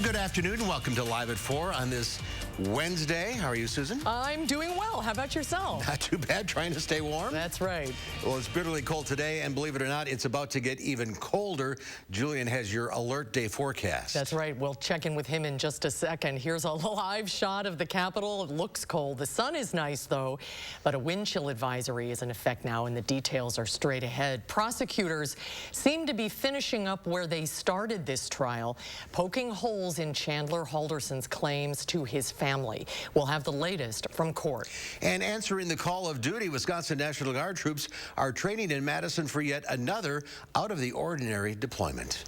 Good afternoon and welcome to Live at 4 on this Wednesday. How are you, Susan? I'm doing well. How about yourself? Not too bad, trying to stay warm. That's right. Well, it's bitterly cold today, and believe it or not, it's about to get even colder. Julian has your alert day forecast. That's right. We'll check in with him in just a second. Here's a live shot of the Capitol. It looks cold. The sun is nice, though, but a wind chill advisory is in effect now, and the details are straight ahead. Prosecutors seem to be finishing up where they started this trial, poking holes in Chandler Halderson's claims to his family. We'll have the latest from court. And answering the call of duty, Wisconsin National Guard troops are training in Madison for yet another out-of-the-ordinary deployment.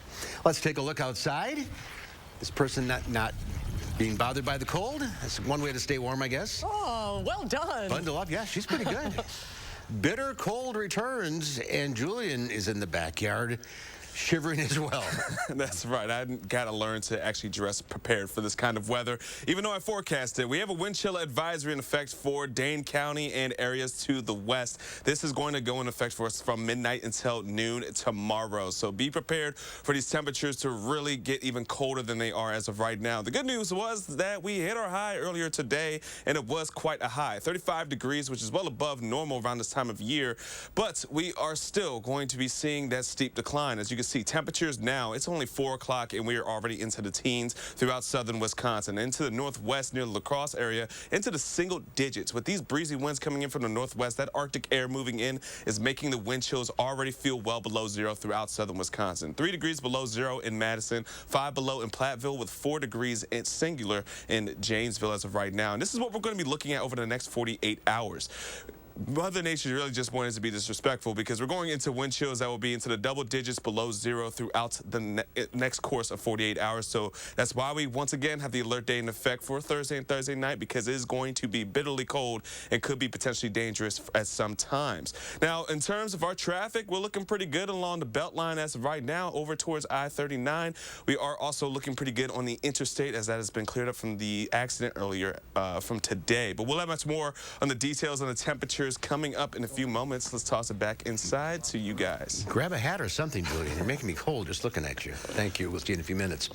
Let's take a look outside. This person not being bothered by the cold. That's one way to stay warm, I guess. Oh, well done. Bundle up. Yeah, she's pretty good. Bitter cold returns, and Julian is in the backyard, shivering as well. That's right. I got to learn to actually dress prepared for this kind of weather. Even though I forecasted, we have a wind chill advisory in effect for Dane County and areas to the west. This is going to go in effect for us from midnight until noon tomorrow. So be prepared for these temperatures to really get even colder than they are as of right now. The good news was that we hit our high earlier today, and it was quite a high, 35 degrees, which is well above normal around this time of year. But we are still going to be seeing that steep decline. As you can see, temperatures now, it's only 4 o'clock and we are already into the teens throughout southern Wisconsin, into the northwest near the La Crosse area, into the single digits. With these breezy winds coming in from the northwest, that Arctic air moving in is making the wind chills already feel well below zero throughout southern Wisconsin. 3 degrees below zero in Madison, 5 below in Platteville, with 4 degrees in singular in Janesville as of right now. And this is what we're going to be looking at over the next 48 hours. Mother Nature really just wanted to be disrespectful because we're going into wind chills that will be into the double digits below zero throughout the next course of 48 hours. So that's why we once again have the alert day in effect for Thursday and Thursday night, because it is going to be bitterly cold and could be potentially dangerous at some times. Now, in terms of our traffic, we're looking pretty good along the Beltline as of right now over towards I-39. We are also looking pretty good on the interstate, as that has been cleared up from the accident earlier from today. But we'll have much more on the details on the temperatures coming up in a few moments. Let's toss it back inside to you guys. Grab a hat or something, Julian. You're making me cold just looking at you. Thank you. We'll see you in a few minutes.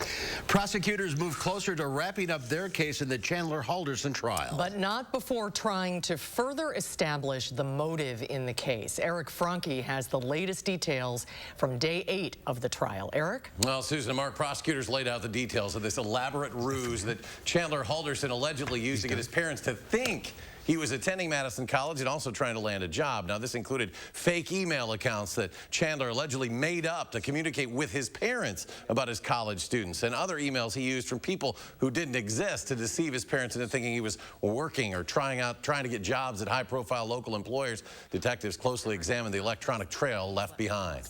Prosecutors move closer to wrapping up their case in the Chandler Halderson trial. But not before trying to further establish the motive in the case. Eric Franke has the latest details from day 8 of the trial. Eric? Well, Susan and Mark, prosecutors laid out the details of this elaborate ruse that Chandler Halderson allegedly used to get his parents to think he was attending Madison College and also trying to land a job. Now, this included fake email accounts that Chandler allegedly made up to communicate with his parents about his college students, and other emails he used from people who didn't exist to deceive his parents into thinking he was working or trying to get jobs at high-profile local employers. Detectives closely examined the electronic trail left behind.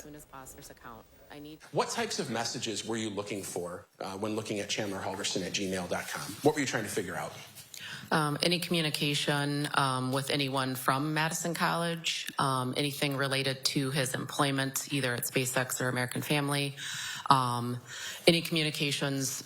What types of messages were you looking for when looking at chandlerhalderson@gmail.com? What were you trying to figure out? Any communication with anyone from Madison College, anything related to his employment, either at SpaceX or American Family, any communications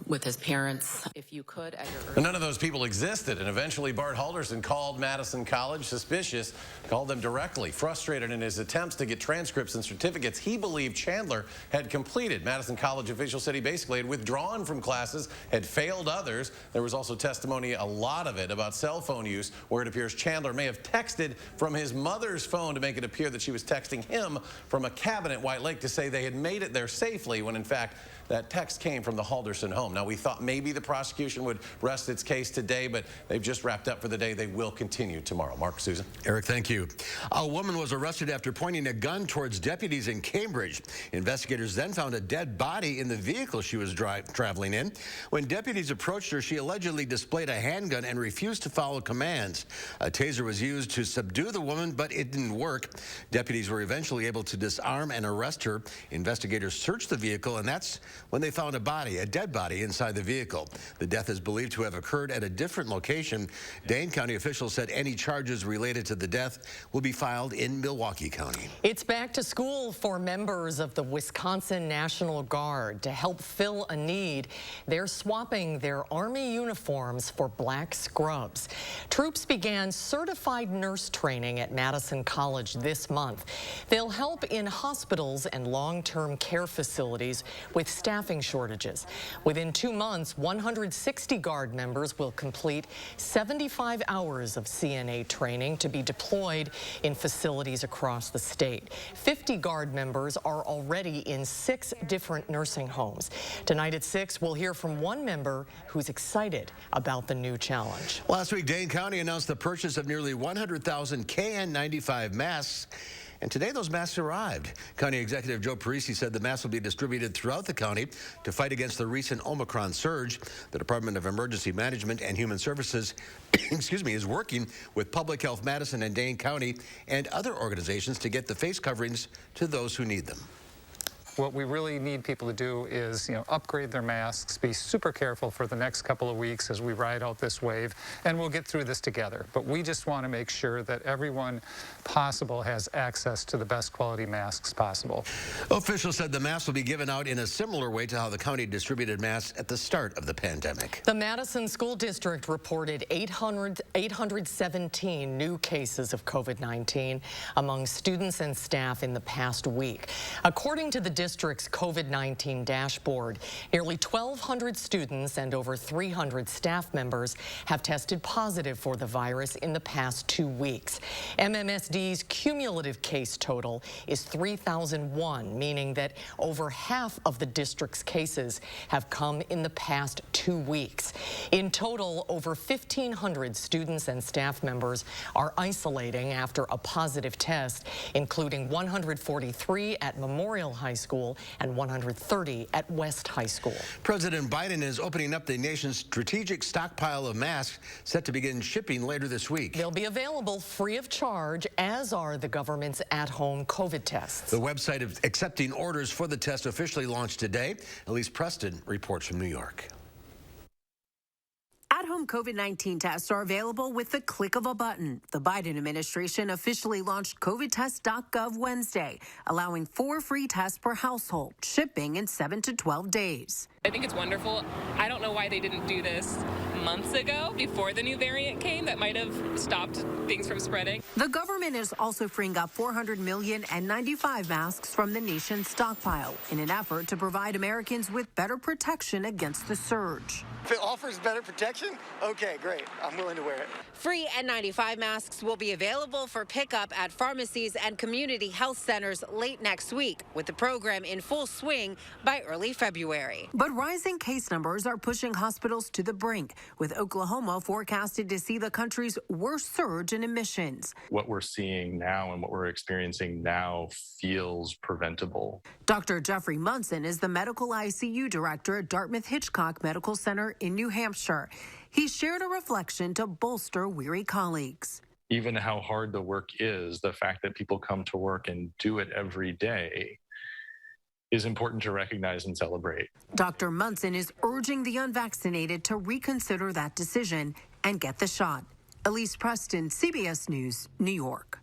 with his parents, if you could. None of those people existed, and eventually Bart Halderson called Madison College, suspicious, called them directly. Frustrated in his attempts to get transcripts and certificates he believed Chandler had completed. Madison College officials said he basically had withdrawn from classes, had failed others. There was also testimony, a lot of it, about cell phone use, where it appears Chandler may have texted from his mother's phone to make it appear that she was texting him from a cabin at White Lake to say they had made it there safely, when in fact that text came from the Halderson home. Now, we thought maybe the prosecution would rest its case today, but they've just wrapped up for the day. They will continue tomorrow. Mark, Susan. Eric, thank you. A woman was arrested after pointing a gun towards deputies in Cambridge. Investigators then found a dead body in the vehicle she was traveling in. When deputies approached her, she allegedly displayed a handgun and refused to follow commands. A taser was used to subdue the woman, but it didn't work. Deputies were eventually able to disarm and arrest her. Investigators searched the vehicle, and that's when they found a dead body inside the vehicle. The death is believed to have occurred at a different location. Dane County officials said any charges related to the death will be filed in Milwaukee County. It's back to school for members of the Wisconsin National Guard. To help fill a need, they're swapping their Army uniforms for black scrubs. Troops began certified nurse training at Madison College this month. They'll help in hospitals and long-term care facilities with staff staffing shortages. Within 2 months, 160 Guard members will complete 75 hours of CNA training to be deployed in facilities across the state. 50 Guard members are already in 6 different nursing homes. Tonight at 6, we'll hear from one member who's excited about the new challenge. Last week, Dane County announced the purchase of nearly 100,000 KN95 masks. And today, those masks arrived. County Executive Joe Parisi said the masks will be distributed throughout the county to fight against the recent Omicron surge. The Department of Emergency Management and Human Services is working with Public Health Madison and Dane County and other organizations to get the face coverings to those who need them. What we really need people to do is, upgrade their masks, be super careful for the next couple of weeks as we ride out this wave, and we'll get through this together. But we just want to make sure that everyone possible has access to the best quality masks possible. Officials said the masks will be given out in a similar way to how the county distributed masks at the start of the pandemic. The Madison School District reported 817 new cases of COVID-19 among students and staff in the past week. According to the district's COVID-19 dashboard, nearly 1,200 students and over 300 staff members have tested positive for the virus in the past 2 weeks. MMSD's cumulative case total is 3,001, meaning that over half of the district's cases have come in the past 2 weeks. In total, over 1,500 students and staff members are isolating after a positive test, including 143 at Memorial High School and 130 at West High School. President Biden is opening up the nation's strategic stockpile of masks set to begin shipping later this week. They'll be available free of charge, as are the government's at-home COVID tests. The website of accepting orders for the test officially launched today. Elise Preston reports from New York. At-home COVID-19 tests are available with the click of a button. The Biden administration officially launched covidtest.gov Wednesday, allowing 4 free tests per household, shipping in 7 to 12 days. I think it's wonderful. I don't know why they didn't do this months ago before the new variant came. That might have stopped things from spreading. The government is also freeing up 400 million N95 masks from the nation's stockpile in an effort to provide Americans with better protection against the surge. If it offers better protection, okay, great. I'm willing to wear it. Free N95 masks will be available for pickup at pharmacies and community health centers late next week, with the program in full swing by early February. But rising case numbers are pushing hospitals to the brink, with Oklahoma forecasted to see the country's worst surge in admissions. What we're seeing now and what we're experiencing now feels preventable. Dr. Jeffrey Munson is the medical ICU director at Dartmouth-Hitchcock Medical Center in New Hampshire. He shared a reflection to bolster weary colleagues. Even how hard the work is, the fact that people come to work and do it every day is important to recognize and celebrate. Dr. Munson is urging the unvaccinated to reconsider that decision and get the shot. Elise Preston, CBS News, New York.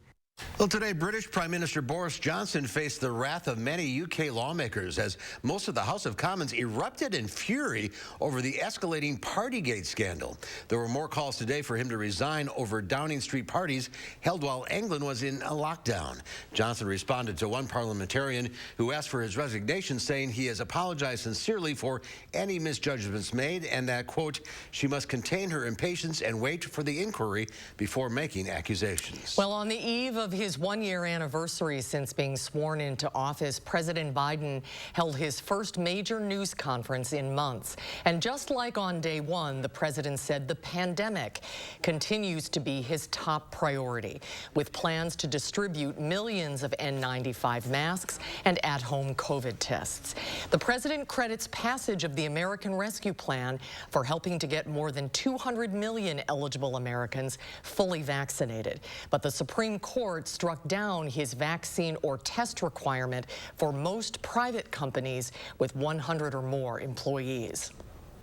Well, today, British Prime Minister Boris Johnson faced the wrath of many UK lawmakers as most of the House of Commons erupted in fury over the escalating Partygate scandal. There were more calls today for him to resign over Downing Street parties held while England was in a lockdown. Johnson responded to one parliamentarian who asked for his resignation, saying he has apologized sincerely for any misjudgments made and that, quote, she must contain her impatience and wait for the inquiry before making accusations. Well, on the eve of his one-year anniversary since being sworn into office, President Biden held his first major news conference in months. And just like on day one, the president said the pandemic continues to be his top priority, with plans to distribute millions of N95 masks and at-home COVID tests. The president credits passage of the American Rescue Plan for helping to get more than 200 million eligible Americans fully vaccinated. But the Supreme Court struck down his vaccine or test requirement for most private companies with 100 or more employees.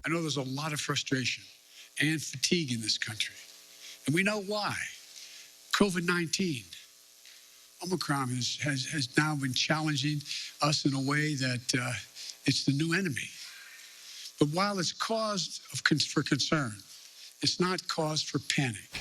I know there's a lot of frustration and fatigue in this country, and we know why. COVID-19, Omicron has now been challenging us in a way that it's the new enemy. But while it's cause for concern, it's not cause for panic.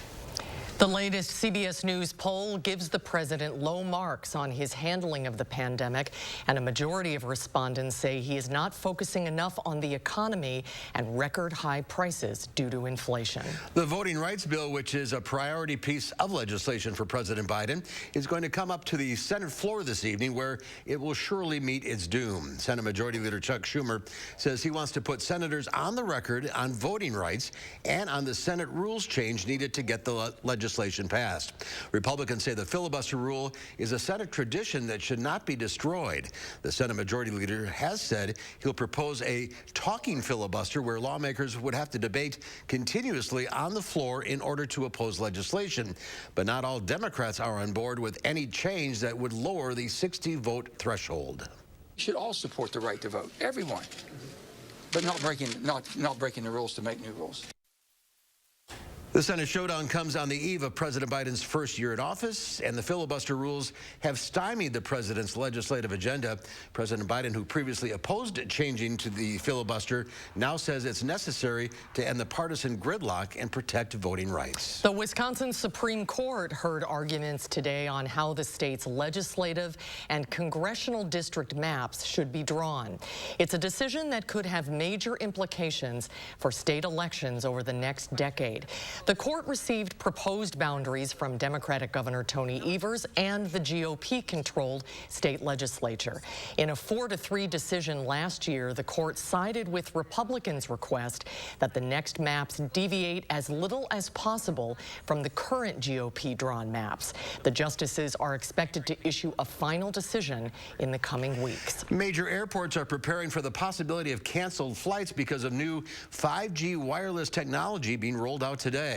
The latest CBS News poll gives the president low marks on his handling of the pandemic, and a majority of respondents say he is not focusing enough on the economy and record high prices due to inflation. The voting rights bill, which is a priority piece of legislation for President Biden, is going to come up to the Senate floor this evening, where it will surely meet its doom. Senate Majority Leader Chuck Schumer says he wants to put senators on the record on voting rights and on the Senate rules change needed to get the legislation passed. Republicans say the filibuster rule is a Senate tradition that should not be destroyed. The Senate Majority Leader has said he'll propose a talking filibuster where lawmakers would have to debate continuously on the floor in order to oppose legislation. But not all Democrats are on board with any change that would lower the 60-vote threshold. You should all support the right to vote, everyone, but not breaking the rules to make new rules. The Senate showdown comes on the eve of President Biden's first year in office, and the filibuster rules have stymied the president's legislative agenda. President Biden, who previously opposed changing to the filibuster, now says it's necessary to end the partisan gridlock and protect voting rights. The Wisconsin Supreme Court heard arguments today on how the state's legislative and congressional district maps should be drawn. It's a decision that could have major implications for state elections over the next decade. The court received proposed boundaries from Democratic Governor Tony Evers and the GOP-controlled state legislature. In a 4-3 decision last year, the court sided with Republicans' request that the next maps deviate as little as possible from the current GOP-drawn maps. The justices are expected to issue a final decision in the coming weeks. Major airports are preparing for the possibility of canceled flights because of new 5G wireless technology being rolled out today.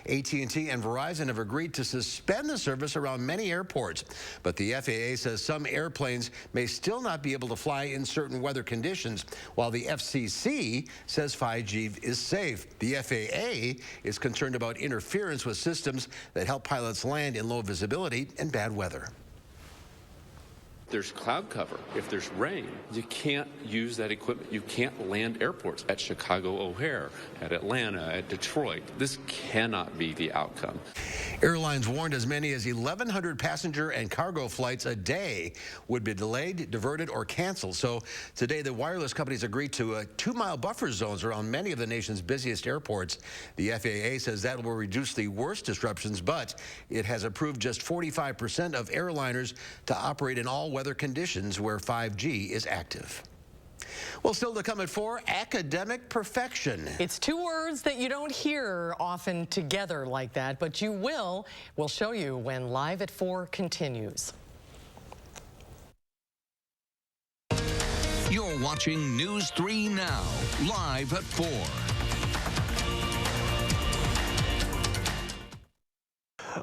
AT&T and Verizon have agreed to suspend the service around many airports, but the FAA says some airplanes may still not be able to fly in certain weather conditions, while the FCC says 5G is safe. The FAA is concerned about interference with systems that help pilots land in low visibility and bad weather. There's cloud cover. If there's rain, you can't use that equipment. You can't land airports at Chicago O'Hare, at Atlanta, at Detroit. This cannot be the outcome. Airlines warned as many as 1,100 passenger and cargo flights a day would be delayed, diverted, or canceled. So today, the wireless companies agreed to 2-mile buffer zones around many of the nation's busiest airports. The FAA says that will reduce the worst disruptions, but it has approved just 45% of airliners to operate in all weather conditions where 5G is active. Well, still to come at 4, academic perfection. It's 2 words that you don't hear often together like that, but you will. We'll show you when Live at 4 continues. You're watching News 3 Now, live at 4.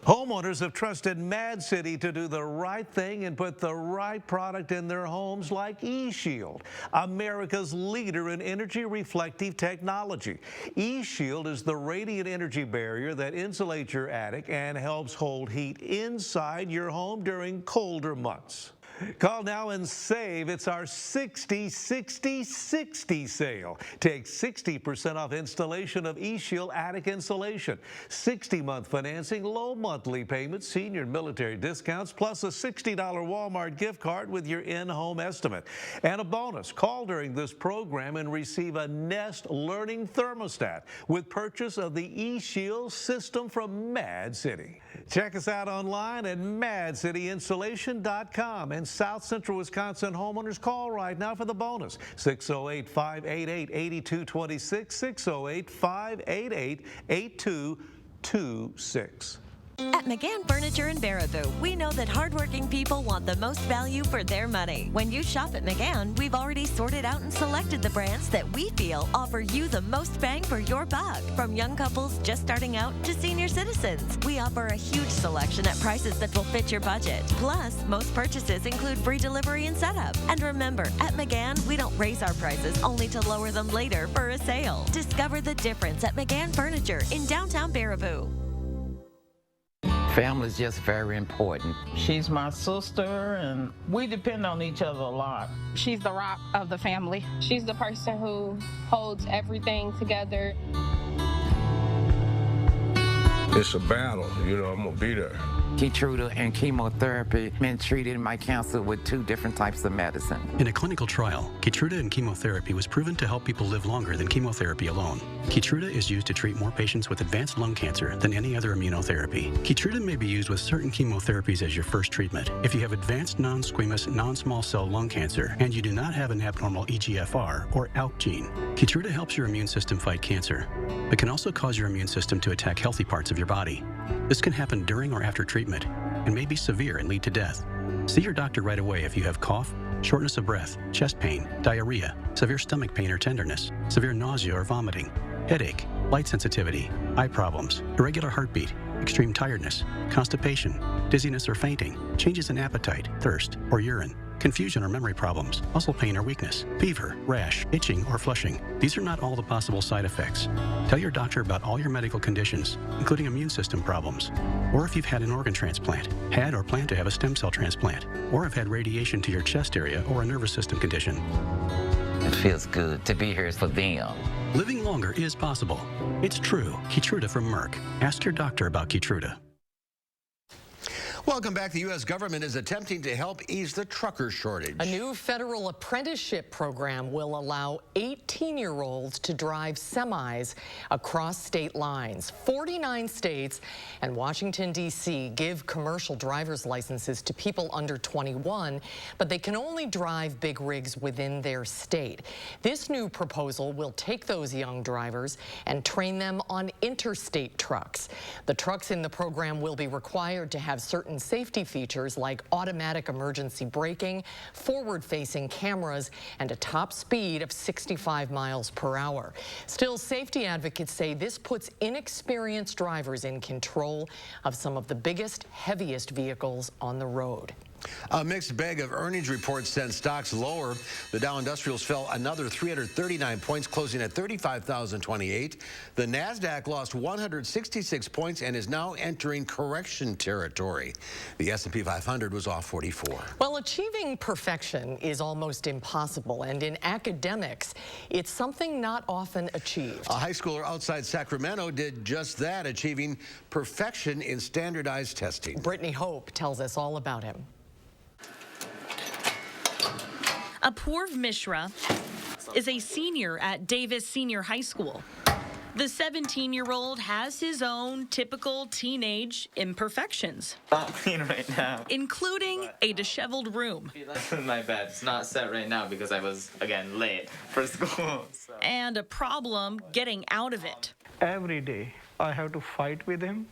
Homeowners have trusted Mad City to do the right thing and put the right product in their homes, like eShield, America's leader in energy reflective technology. eShield is the radiant energy barrier that insulates your attic and helps hold heat inside your home during colder months. Call now and save. It's our 60-60-60 sale. Take 60% off installation of eShield attic insulation, 60-month financing, low monthly payments, senior and military discounts, plus a $60 Walmart gift card with your in-home estimate. And a bonus, call during this program and receive a Nest Learning Thermostat with purchase of the eShield system from Mad City. Check us out online at madcityinsulation.com. And South Central Wisconsin homeowners, call right now for the bonus. 608-588-8226, 608-588-8226. At McGann Furniture in Baraboo, we know that hardworking people want the most value for their money. When you shop at McGann, we've already sorted out and selected the brands that we feel offer you the most bang for your buck. From young couples just starting out to senior citizens, we offer a huge selection at prices that will fit your budget. Plus, most purchases include free delivery and setup. And remember, at McGann, we don't raise our prices only to lower them later for a sale. Discover the difference at McGann Furniture in downtown Baraboo. Family is just very important. She's my sister, and we depend on each other a lot. She's the rock of the family. She's the person who holds everything together. It's a battle, you know, I'm gonna be there. Keytruda and chemotherapy, been treated my cancer with 2 different types of medicine. In a clinical trial, Keytruda and chemotherapy was proven to help people live longer than chemotherapy alone. Keytruda is used to treat more patients with advanced lung cancer than any other immunotherapy. Keytruda may be used with certain chemotherapies as your first treatment. If you have advanced non-squamous non-small cell lung cancer and you do not have an abnormal EGFR or ALK gene, Keytruda helps your immune system fight cancer, but can also cause your immune system to attack healthy parts of your body. This can happen during or after treatment and may be severe and lead to death. See your doctor right away if you have cough, shortness of breath, chest pain, diarrhea, severe stomach pain or tenderness, severe nausea or vomiting, headache, light sensitivity, eye problems, irregular heartbeat, extreme tiredness, constipation, dizziness or fainting, changes in appetite, thirst, or urine, confusion or memory problems, muscle pain or weakness, fever, rash, itching, or flushing. These are not all the possible side effects. Tell your doctor about all your medical conditions, including immune system problems, or if you've had an organ transplant, had or plan to have a stem cell transplant, or have had radiation to your chest area or a nervous system condition. It feels good to be here for them. Living longer is possible. It's true. Keytruda from Merck. Ask your doctor about Keytruda. Welcome back. The U.S. government is attempting to help ease the trucker shortage. A new federal apprenticeship program will allow 18-year-olds to drive semis across state lines. 49 states and Washington, D.C. give commercial driver's licenses to people under 21, but they can only drive big rigs within their state. This new proposal will take those young drivers and train them on interstate trucks. The trucks in the program will be required to have certain safety features like automatic emergency braking, forward-facing cameras, and a top speed of 65 miles per hour. Still, safety advocates say this puts inexperienced drivers in control of some of the biggest, heaviest vehicles on the road. A mixed bag of earnings reports sent stocks lower. The Dow Industrials fell another 339 points, closing at 35,028. The Nasdaq lost 166 points and is now entering correction territory. The S&P 500 was off 44. Well, achieving perfection is almost impossible, and in academics, it's something not often achieved. A high schooler outside Sacramento did just that, achieving perfection in standardized testing. Brittany Hope tells us all about him. Apoorv Mishra is a senior at Davis Senior High School. The 17-year-old has his own typical teenage imperfections. Not clean right now. Including a disheveled room. My bed. It's not set right now because I was, again, late for school. So. And a problem getting out of it. Every day I have to fight with him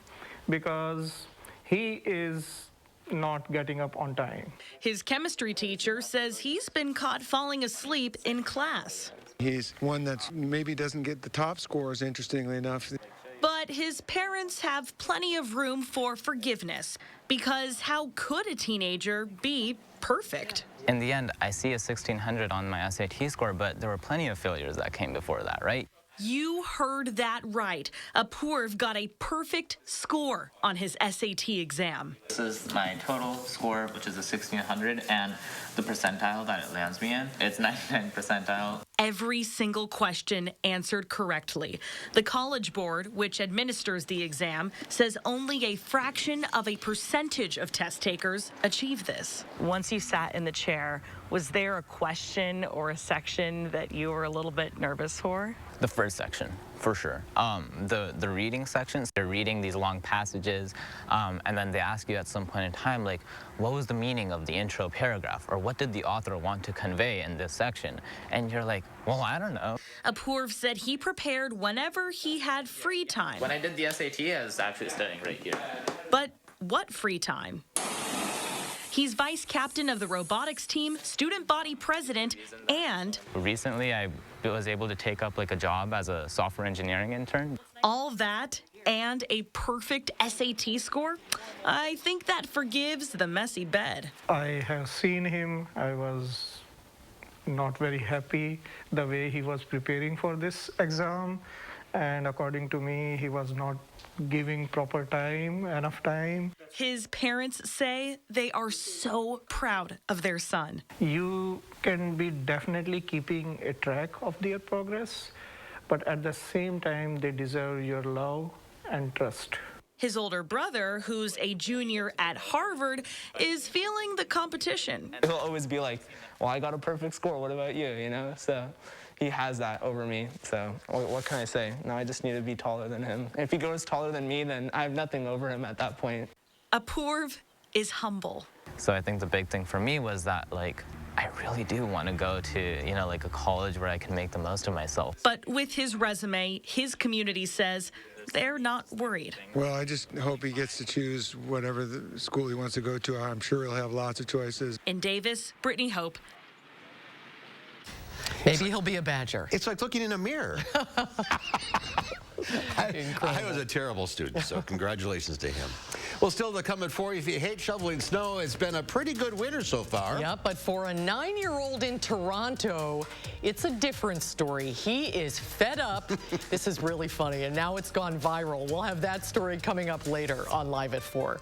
because he is not getting up on time. His chemistry teacher says he's been caught falling asleep in class. He's one that maybe doesn't get the top scores, interestingly enough. But his parents have plenty of room for forgiveness, because how could a teenager be perfect? In the end, I see a 1600 on my SAT score, but there were plenty of failures that came before that, right? You heard that right. Apoorv got a perfect score on his SAT exam. This is my total score, which is a 1600, and the percentile that it lands me in, it's 99 percentile. Every single question answered correctly. The College Board, which administers the exam, says only a fraction of a percentage of test takers achieve this. Once you sat in the chair, was there a question or a section that you were a little bit nervous for? The first section, for sure. The reading sections, they're reading these long passages, and then they ask you at some point in time, like, what was the meaning of the intro paragraph? Or what did the author want to convey in this section? And you're like, well, I don't know. Apoorv said he prepared whenever he had free time. When I did the SAT, I was actually studying right here. But what free time? He's vice captain of the robotics team, student body president, and recently I was able to take up like a job as a software engineering intern. All that and a perfect SAT score? I think that forgives the messy bed. I have seen him. I was not very happy the way he was preparing for this exam. And according to me, he was not giving proper time, enough time. His parents say they are so proud of their son. You can be definitely keeping a track of their progress, but at the same time, they deserve your love and trust. His older brother, who's a junior at Harvard, is feeling the competition. He'll always be like, well, I got a perfect score. What about you, you know? So he has that over me. So what can I say? No, I just need to be taller than him. If he goes taller than me, then I have nothing over him at that point. Apoorv is humble. So I think the big thing for me was that, like, I really do want to go to, you know, like a college where I can make the most of myself. But with his resume, his community says they're not worried. Well, I just hope he gets to choose whatever the school he wants to go to. I'm sure he'll have lots of choices. In Davis, Brittany Hope. Maybe he'll be a Badger. It's like looking in a mirror. I was a terrible student, so congratulations to him. Well, still to come at 4, if you hate shoveling snow, it's been a pretty good winter so far. Yeah, but for a 9-year-old in Toronto, it's a different story. He is fed up. This is really funny, and now it's gone viral. We'll have that story coming up later on Live at 4.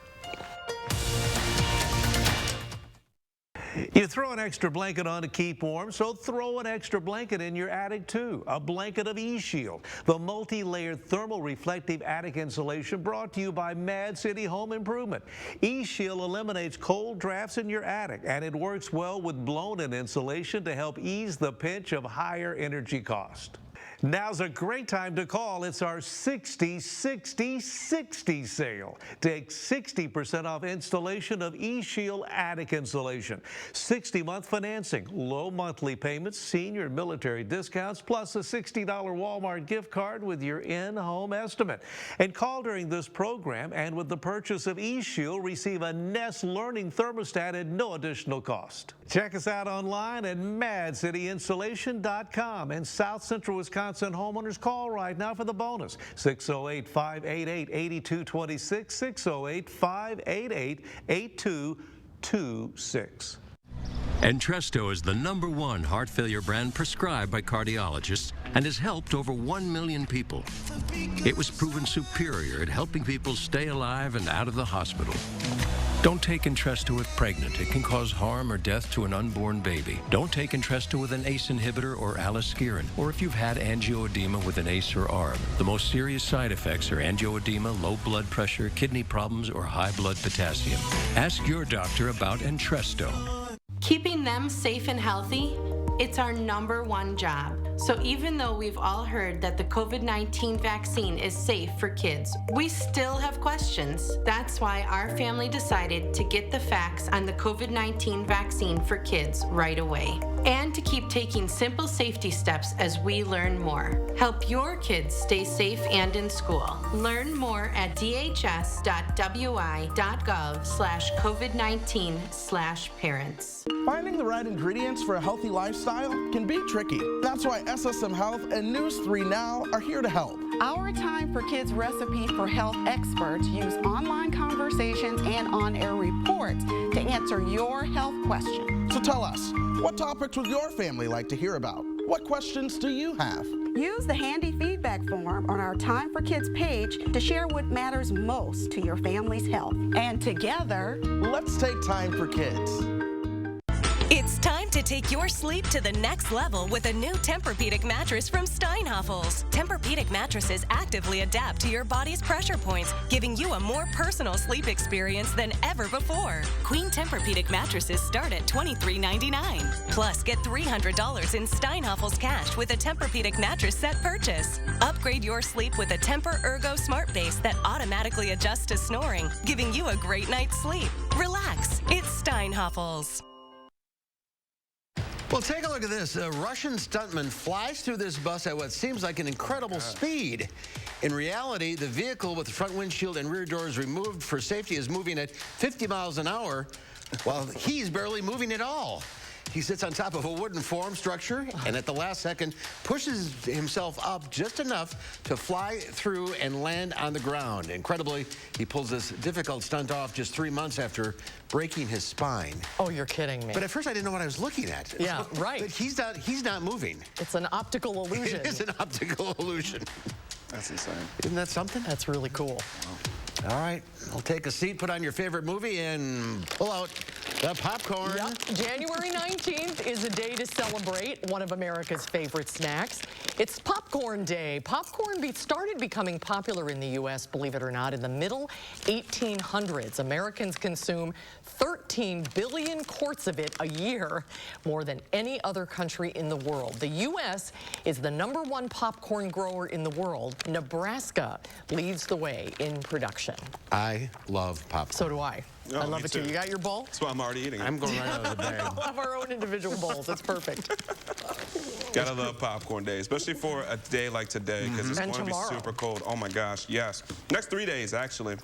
You throw an extra blanket on to keep warm, so throw an extra blanket in your attic too. A blanket of E-Shield, the multi-layered thermal reflective attic insulation brought to you by Mad City Home Improvement. E-Shield eliminates cold drafts in your attic, and it works well with blown-in insulation to help ease the pinch of higher energy cost. Now's a great time to call. It's our 60-60-60 sale. Take 60% off installation of E-Shield attic insulation. 60-month financing, low monthly payments, senior and military discounts, plus a $60 Walmart gift card with your in-home estimate. And call during this program, and with the purchase of E-Shield, receive a Nest Learning thermostat at no additional cost. Check us out online at madcityinsulation.com. And South Central Wisconsin homeowners, call right now for the bonus. 608-588-8226, 608-588-8226. Entresto is the #1 heart failure brand prescribed by cardiologists and has helped over 1 million people. It was proven superior at helping people stay alive and out of the hospital. Don't take Entresto if pregnant. It can cause harm or death to an unborn baby. Don't take Entresto with an ACE inhibitor or aliskiren, or if you've had angioedema with an ACE or ARB. The most serious side effects are angioedema, low blood pressure, kidney problems, or high blood potassium. Ask your doctor about Entresto. Keeping them safe and healthy, it's our #1 job. So even though we've all heard that the COVID-19 vaccine is safe for kids, we still have questions. That's why our family decided to get the facts on the COVID-19 vaccine for kids right away. And to keep taking simple safety steps as we learn more. Help your kids stay safe and in school. Learn more at dhs.wi.gov/COVID-19/parents. Finding the right ingredients for a healthy lifestyle can be tricky. That's why SSM Health and News 3 Now are here to help. Our Time for Kids recipe for health experts use online conversations and on-air reports to answer your health questions. So tell us, what topics would your family like to hear about? What questions do you have? Use the handy feedback form on our Time for Kids page to share what matters most to your family's health. And together, let's take time for kids. It's time to take your sleep to the next level with a new Tempur-Pedic mattress from Steinhoffels. Tempur-Pedic mattresses actively adapt to your body's pressure points, giving you a more personal sleep experience than ever before. Queen Tempur-Pedic mattresses start at $23.99. Plus, get $300 in Steinhoffels cash with a Tempur-Pedic mattress set purchase. Upgrade your sleep with a Tempur Ergo Smart Base that automatically adjusts to snoring, giving you a great night's sleep. Relax. It's Steinhoffels. Well, take a look at this. A Russian stuntman flies through this bus at what seems like an incredible speed. In reality, the vehicle with the front windshield and rear doors removed for safety is moving at 50 miles an hour, while he's barely moving at all. He sits on top of a wooden form structure and at the last second pushes himself up just enough to fly through and land on the ground. Incredibly, he pulls this difficult stunt off just 3 months after breaking his spine. Oh, you're kidding me. But at first I didn't know what I was looking at. Yeah, right. But he's not moving. It's an optical illusion. It is an optical illusion. That's insane. Isn't that something? That's really cool. Wow. All right, I'll take a seat, put on your favorite movie, and pull out the popcorn. Yep. January 19th is a day to celebrate one of America's favorite snacks. It's Popcorn Day. Popcorn started becoming popular in the U.S., believe it or not, in the middle 1800s. Americans consume 13 billion quarts of it a year, more than any other country in the world. The U.S. is the #1 popcorn grower in the world. Nebraska leads the way in production. I love popcorn. So do I. Oh, I love it too. You got your bowl? That's why I'm already eating it. I'm going right out of the bag. We'll have our own individual bowls. That's perfect. Gotta love Popcorn Day, especially for a day like today, because it's going to be super cold. Oh my gosh, yes. Next 3 days, actually.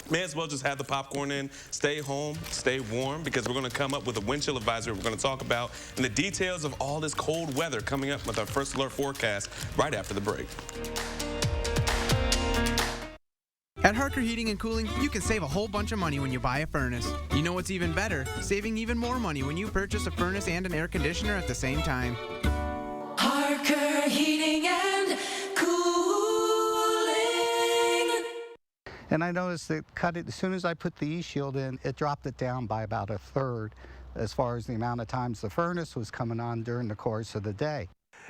May as well just have the popcorn in, stay home, stay warm, because we're going to come up with a wind chill advisory we're going to talk about and the details of all this cold weather coming up with our first alert forecast right after the break. At Harker Heating and Cooling, you can save a whole bunch of money when you buy a furnace. You know what's even better? Saving even more money when you purchase a furnace and an air conditioner at the same time. Harker Heating and Cooling. And I noticed that as soon as I put the E-Shield in, it dropped it down by about a third as far as the amount of times the furnace was coming on during the course of the day.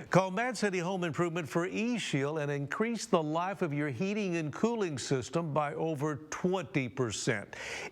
Call Mad City Home Improvement for E-Shield and increase the life of your heating and cooling system by over 20%.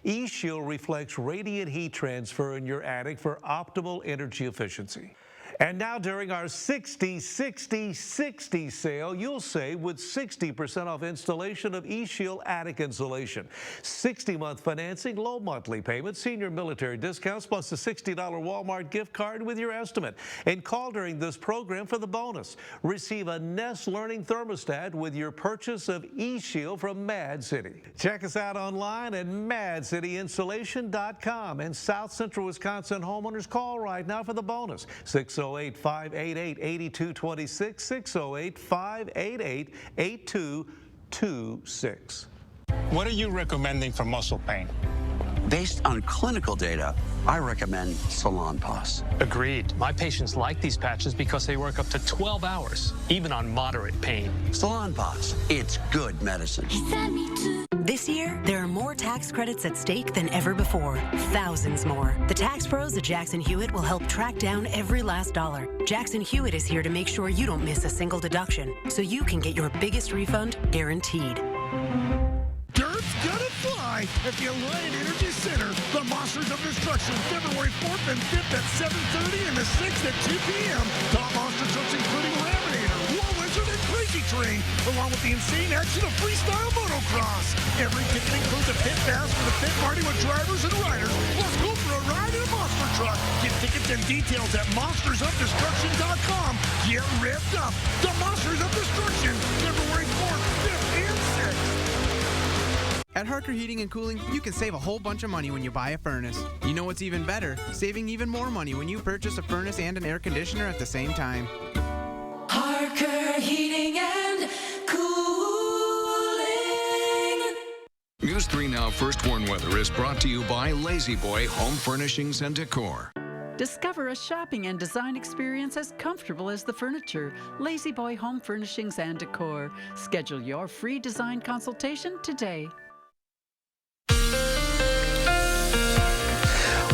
E-Shield reflects radiant heat transfer in your attic for optimal energy efficiency. And now during our 60-60-60 sale, you'll save with 60% off installation of E-Shield attic insulation. 60-month financing, low monthly payments, senior military discounts, plus a $60 Walmart gift card with your estimate. And call during this program for the bonus. Receive a Nest Learning thermostat with your purchase of E-Shield from Mad City. Check us out online at madcityinsulation.com. And South Central Wisconsin homeowners, call right now for the bonus. 608-588-8226, 608-588-8226. What are you recommending for muscle pain? Based on clinical data, I recommend Salonpas. Agreed. My patients like these patches because they work up to 12 hours, even on moderate pain. Salonpas, it's good medicine. This year, there are more tax credits at stake than ever before. Thousands more. The tax pros at Jackson Hewitt will help track down every last dollar. Jackson Hewitt is here to make sure you don't miss a single deduction, so you can get your biggest refund guaranteed. Dirt's gonna fly at the Alliant Energy Center. The Monsters of Destruction, February 4th and 5th at 7:30 and the 6th at 2 p.m. Top monster trucks including Raminator, War Wizard, and Crazy Train, along with the insane action of freestyle motocross. Every ticket includes a pit pass for the pit party with drivers and riders. Let's go for a ride in a monster truck. Get tickets and details at monstersofdestruction.com. Get ripped up. The Monsters of Destruction, February 4th, 5th, and 6th. At Harker Heating and Cooling, you can save a whole bunch of money when you buy a furnace. You know what's even better? Saving even more money when you purchase a furnace and an air conditioner at the same time. Harker Heating and Cooling. News 3 Now First Warn Weather is brought to you by Lazy Boy Home Furnishings and Decor. Discover a shopping and design experience as comfortable as the furniture. Lazy Boy Home Furnishings and Decor. Schedule your free design consultation today.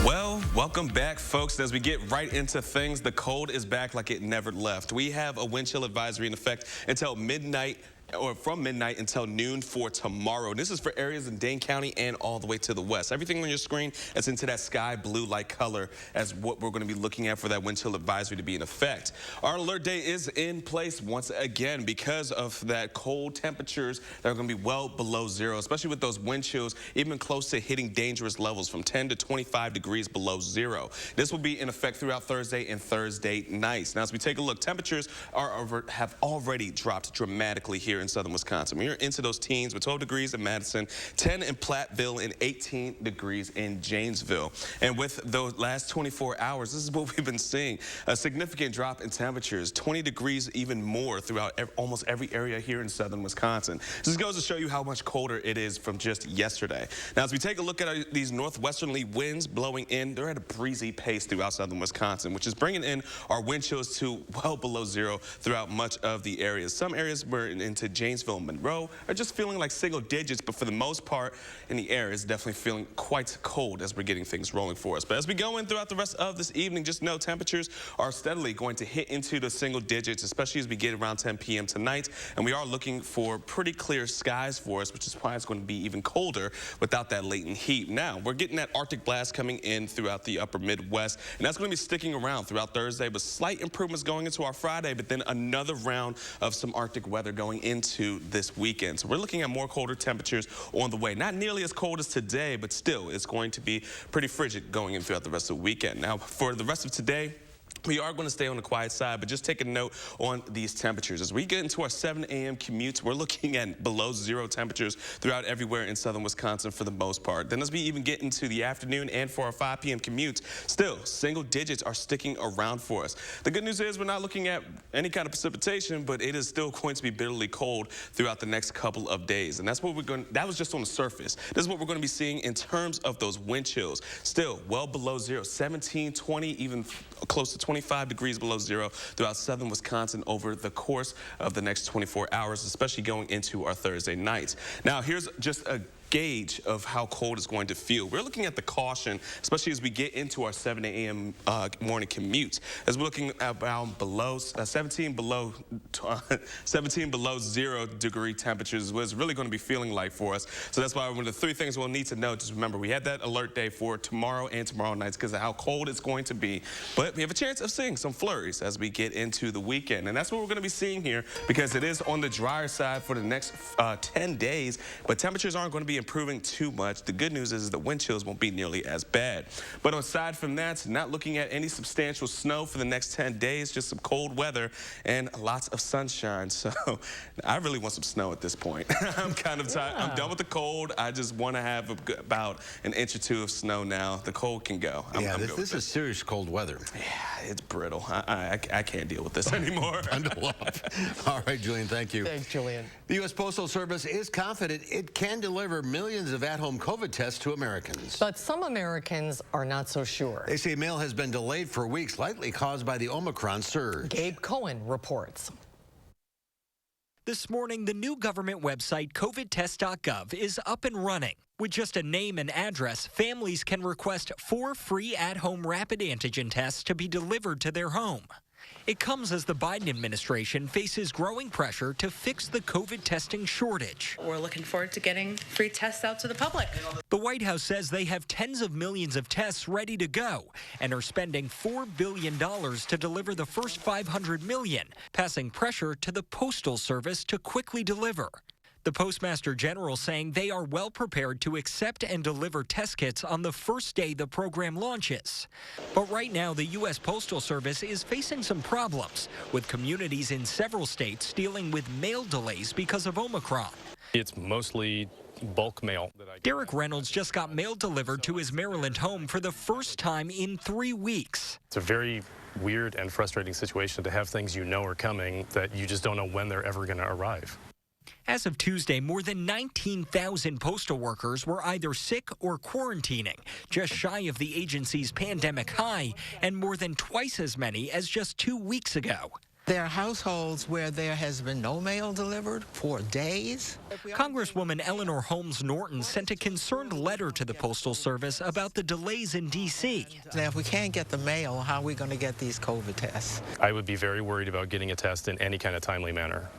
Well, welcome back, folks. As we get right into things, the cold is back like it never left. We have a wind chill advisory in effect until midnight, or from midnight until noon for tomorrow. This is for areas in Dane County and all the way to the west. Everything on your screen is into that sky blue-like color as what we're going to be looking at for that wind chill advisory to be in effect. Our alert day is in place once again because of that cold temperatures that are going to be well below zero, especially with those wind chills even close to hitting dangerous levels from 10 to 25 degrees below zero. This will be in effect throughout Thursday and Thursday nights. Now, as we take a look, temperatures have already dropped dramatically here in southern Wisconsin. We're into those teens with 12 degrees in Madison, 10 in Platteville, and 18 degrees in Janesville. And with those last 24 hours, this is what we've been seeing. A significant drop in temperatures, 20 degrees even more throughout almost every area here in southern Wisconsin. This goes to show you how much colder it is from just yesterday. Now, as we take a look at these northwesterly winds blowing in, they're at a breezy pace throughout southern Wisconsin, which is bringing in our wind chills to well below zero throughout much of the areas. Some areas were into Janesville and Monroe are just feeling like single digits, but for the most part in the air, it's definitely feeling quite cold as we're getting things rolling for us. But as we go in throughout the rest of this evening, just know temperatures are steadily going to hit into the single digits, especially as we get around 10 p.m. tonight. And we are looking for pretty clear skies for us, which is why it's going to be even colder without that latent heat. Now, we're getting that Arctic blast coming in throughout the upper Midwest, and that's going to be sticking around throughout Thursday, with slight improvements going into our Friday, but then another round of some Arctic weather going into this weekend. So we're looking at more colder temperatures on the way. Not nearly as cold as today, but still it's going to be pretty frigid going in throughout the rest of the weekend. Now, for the rest of today, we are going to stay on the quiet side, but just take a note on these temperatures. As we get into our 7 a.m. commutes, we're looking at below zero temperatures throughout everywhere in southern Wisconsin for the most part. Then as we even get into the afternoon and for our 5 p.m. commutes, still single digits are sticking around for us. The good news is we're not looking at any kind of precipitation, but it is still going to be bitterly cold throughout the next couple of days. And that's what that was just on the surface. This is what we're going to be seeing in terms of those wind chills. Still well below zero, 17, 20, even close to 25 degrees below zero throughout southern Wisconsin over the course of the next 24 hours, especially going into our Thursday nights. Now, here's just a gauge of how cold it's going to feel. We're looking at the caution, especially as we get into our 7 a.m. Morning commutes, as we're looking about below 17 below 0 degree temperatures is what it's really going to be feeling like for us. So that's why one of the 3 things we'll need to know. Just remember, we had that alert day for tomorrow and tomorrow nights because of how cold it's going to be. But we have a chance of seeing some flurries as we get into the weekend, and that's what we're going to be seeing here because it is on the drier side for the next 10 days. But temperatures aren't going to be improving too much. The good news is the wind chills won't be nearly as bad. But aside from that, not looking at any substantial snow for the next 10 days, just some cold weather and lots of sunshine. So I really want some snow at this point. I'm kind of tired. I'm done with the cold. I just want to have about an inch or 2 of snow now. The cold can go. This is serious cold weather. Yeah, it's brittle. I can't deal with this anymore. Bundle up. All right, Julian, thank you. Thanks, Julian. The U.S. Postal Service is confident it can deliver millions of at-home COVID tests to Americans. But some Americans are not so sure. They say mail has been delayed for weeks, likely caused by the Omicron surge. Gabe Cohen reports. This morning, the new government website, covidtest.gov, is up and running. With just a name and address, families can request 4 free at-home rapid antigen tests to be delivered to their home. It comes as the Biden administration faces growing pressure to fix the COVID testing shortage. We're looking forward to getting free tests out to the public. The White House says they have tens of millions of tests ready to go and are spending $4 billion to deliver the first 500 million, passing pressure to the Postal Service to quickly deliver. The Postmaster General saying they are well prepared to accept and deliver test kits on the first day the program launches. But right now, the U.S. Postal Service is facing some problems, with communities in several states dealing with mail delays because of Omicron. It's mostly bulk mail. Derek Reynolds just got mail delivered to his Maryland home for the first time in 3 weeks. It's a very weird and frustrating situation to have things you know are coming that you just don't know when they're ever going to arrive. As of Tuesday, more than 19,000 postal workers were either sick or quarantining, just shy of the agency's pandemic high, and more than twice as many as just 2 weeks ago. There are households where there has been no mail delivered for days. Congresswoman Eleanor Holmes Norton sent a concerned letter to the Postal Service about the delays in D.C. Now, if we can't get the mail, how are we going to get these COVID tests? I would be very worried about getting a test in any kind of timely manner.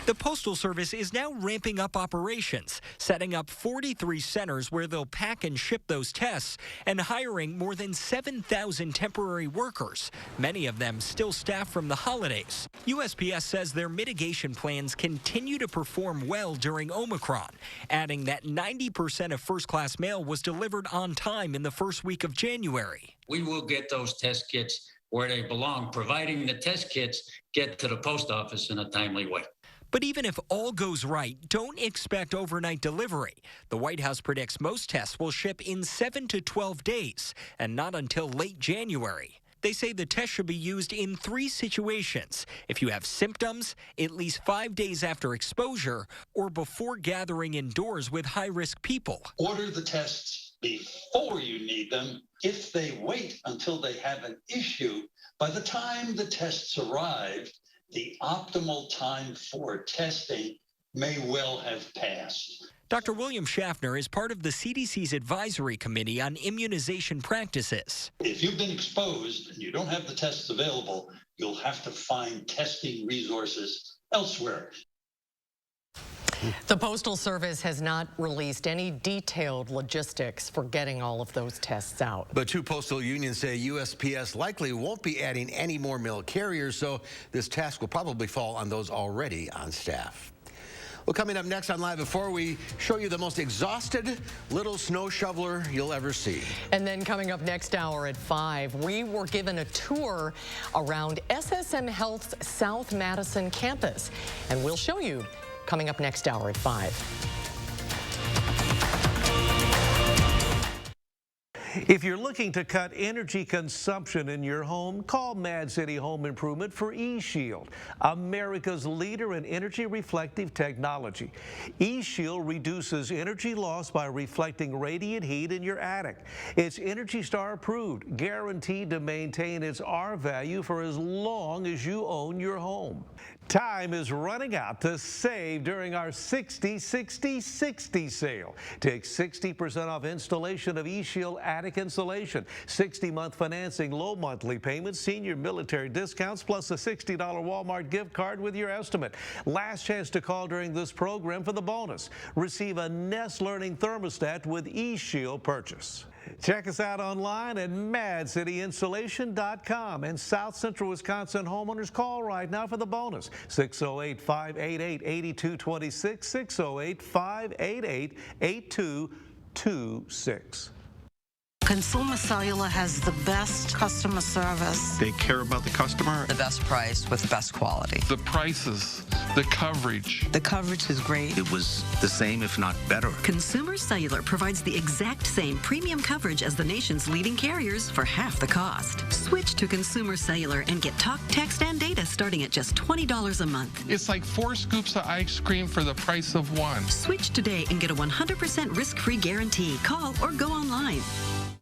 The Postal Service is now ramping up operations, setting up 43 centers where they'll pack and ship those tests, and hiring more than 7,000 temporary workers, many of them still staffed from the holidays. USPS says their mitigation plans continue to perform well during Omicron, adding that 90% of first-class mail was delivered on time in the first week of January. We will get those test kits where they belong, providing the test kits get to the post office in a timely way. But even if all goes right, don't expect overnight delivery. The White House predicts most tests will ship in 7 to 12 days, and not until late January. They say the test should be used in 3 situations: if you have symptoms, at least 5 days after exposure, or before gathering indoors with high-risk people. Order the tests before you need them. If they wait until they have an issue, by the time the tests arrive, the optimal time for testing may well have passed. Dr. William Schaffner is part of the CDC's Advisory Committee on Immunization Practices. If you've been exposed and you don't have the tests available, you'll have to find testing resources elsewhere. The Postal Service has not released any detailed logistics for getting all of those tests out. But two postal unions say USPS likely won't be adding any more mail carriers, so this task will probably fall on those already on staff. Well, coming up next on Live Before, we show you the most exhausted little snow shoveler you'll ever see. And then coming up next hour at 5, we were given a tour around SSM Health's South Madison campus. And we'll show you coming up next hour at 5. If you're looking to cut energy consumption in your home, call Mad City Home Improvement for eShield, America's leader in energy reflective technology. eShield reduces energy loss by reflecting radiant heat in your attic. It's Energy Star approved, guaranteed to maintain its R value for as long as you own your home. Time is running out to save during our 60-60-60 sale. Take 60% off installation of eShield attic insulation, 60-month financing, low monthly payments, senior military discounts, plus a $60 Walmart gift card with your estimate. Last chance to call during this program for the bonus. Receive a Nest Learning thermostat with eShield purchase. Check us out online at madcityinsulation.com. And South Central Wisconsin homeowners, call right now for the bonus. 608-588-8226, 608-588-8226. Consumer Cellular has the best customer service. They care about the customer. The best price with best quality. The prices, the coverage. The coverage is great. It was the same, if not better. Consumer Cellular provides the exact same premium coverage as the nation's leading carriers for half the cost. Switch to Consumer Cellular and get talk, text, and data starting at just $20 a month. It's like 4 scoops of ice cream for the price of 1. Switch today and get a 100% risk-free guarantee. Call or go online.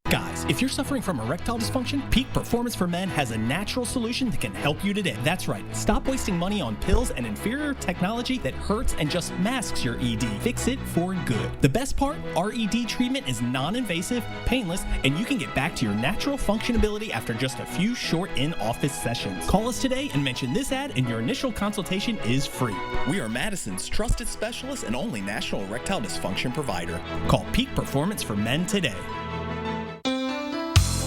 Guys, if you're suffering from erectile dysfunction, Peak Performance for Men has a natural solution that can help you today. That's right. Stop wasting money on pills and inferior technology that hurts and just masks your ED. Fix it for good. The best part, our ED treatment is non-invasive, painless, and you can get back to your natural functionability after just a few short in-office sessions. Call us today and mention this ad, and your initial consultation is free. We are Madison's trusted specialist and only national erectile dysfunction provider. Call Peak Performance for Men today.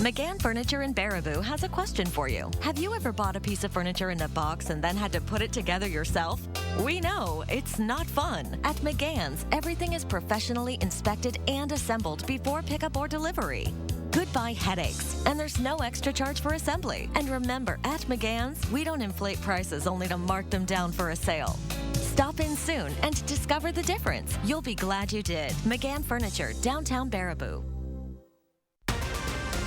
McGann Furniture in Baraboo has a question for you. Have you ever bought a piece of furniture in a box and then had to put it together yourself? We know it's not fun. At McGann's, everything is professionally inspected and assembled before pickup or delivery. Goodbye headaches, and there's no extra charge for assembly. And remember, at McGann's, we don't inflate prices only to mark them down for a sale. Stop in soon and discover the difference. You'll be glad you did. McGann Furniture, downtown Baraboo.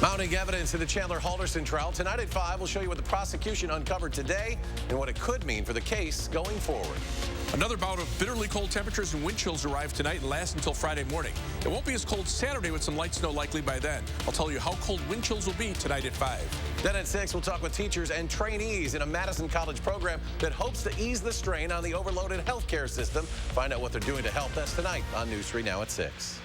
Mounting evidence in the Chandler Halderson trial. Tonight at 5, we'll show you what the prosecution uncovered today and what it could mean for the case going forward. Another bout of bitterly cold temperatures and wind chills arrive tonight and last until Friday morning. It won't be as cold Saturday with some light snow likely by then. I'll tell you how cold wind chills will be tonight at 5. Then at 6, we'll talk with teachers and trainees in a Madison College program that hopes to ease the strain on the overloaded healthcare system. Find out what they're doing to help. That's tonight on News 3 Now at 6.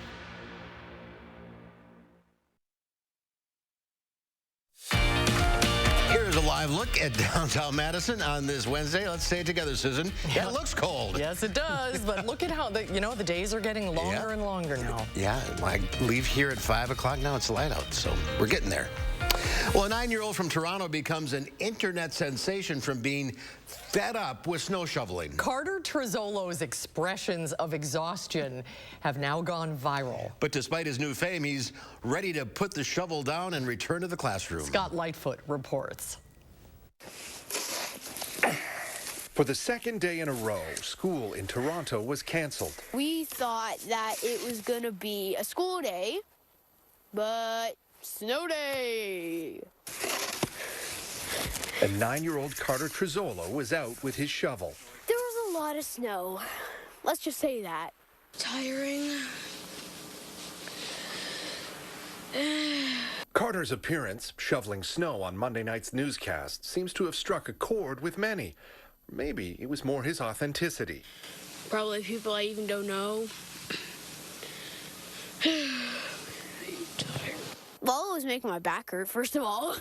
Here's a live look at downtown Madison on this Wednesday. Let's say it together, Susan. Yeah, it looks cold. Yes, it does. But look at how the days are getting longer and longer now. Yeah, I leave here at 5 o'clock now. It's light out, so we're getting there. Well, a 9-year-old from Toronto becomes an internet sensation from being fed up with snow shoveling. Carter Trezzolo's expressions of exhaustion have now gone viral. But despite his new fame, he's ready to put the shovel down and return to the classroom. Scott Lightfoot reports. For the second day in a row, school in Toronto was canceled. We thought that it was going to be a school day, but snow day. A 9-year-old Carter Trezzolo was out with his shovel. There was a lot of snow. Let's just say that. Tiring. Carter's appearance, shoveling snow on Monday night's newscast, seems to have struck a chord with many. maybe it was more his authenticity. Probably people I even don't know. Well, it was making my back hurt, first of all.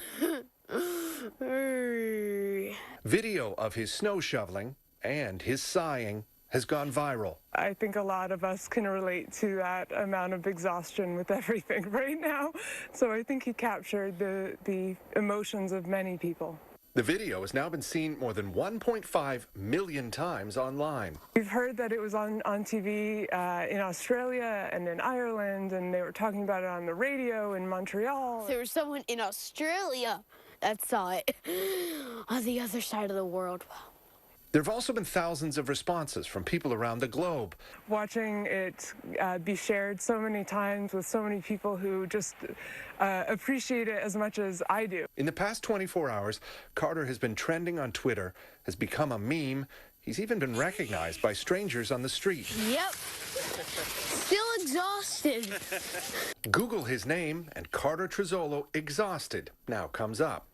Video of his snow shoveling and his sighing has gone viral. I think a lot of us can relate to that amount of exhaustion with everything right now. So I think he captured the emotions of many people. The video has now been seen more than 1.5 million times online. We've heard that it was on TV in Australia and in Ireland, and they were talking about it on the radio in Montreal. There was someone in Australia that saw it on the other side of the world. There have also been thousands of responses from people around the globe. Watching it be shared so many times with so many people who just appreciate it as much as I do. In the past 24 hours, Carter has been trending on Twitter, has become a meme. He's even been recognized by strangers on the street. Yep. Still exhausted. Google his name, and Carter Trizzolo Exhausted now comes up.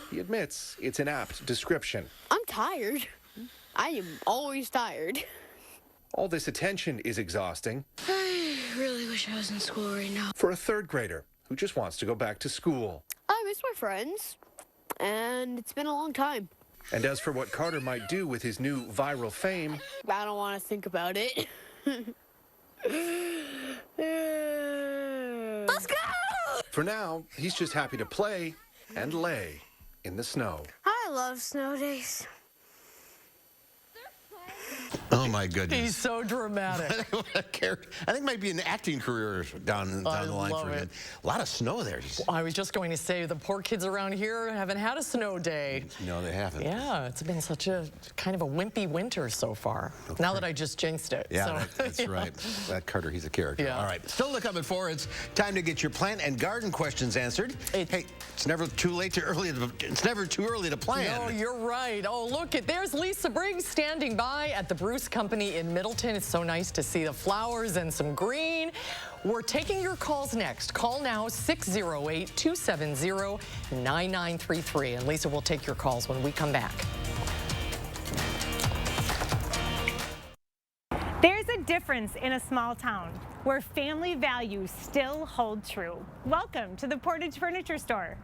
He admits it's an apt description. I'm tired. I am always tired. All this attention is exhausting. I really wish I was in school right now. For a third grader who just wants to go back to school. I miss my friends, and it's been a long time. And as for what Carter might do with his new viral fame, I don't want to think about it. Let's go! For now, he's just happy to play and lay in the snow. I love snow days. Oh, my goodness. He's so dramatic. I think it might be an acting career down the line for him. A lot of snow there. I was just going to say, the poor kids around here haven't had a snow day. No, they haven't. Yeah, it's been such a kind of a wimpy winter so far. Okay. Now that I just jinxed it. Yeah, so. that's right. That Carter, he's a character. Yeah. All right. Still to come at 4, it's time to get your plant and garden questions answered. Hey, it's never too early to plan. No, you're right. Oh, look, there's Lisa Briggs standing by at the Bruce Company in Middleton. It's so nice to see the flowers and some green. We're taking your calls next. Call now 608-270-9933. And Lisa will take your calls when we come back. There's a difference in a small town where family values still hold true. Welcome to the Portage Furniture Store.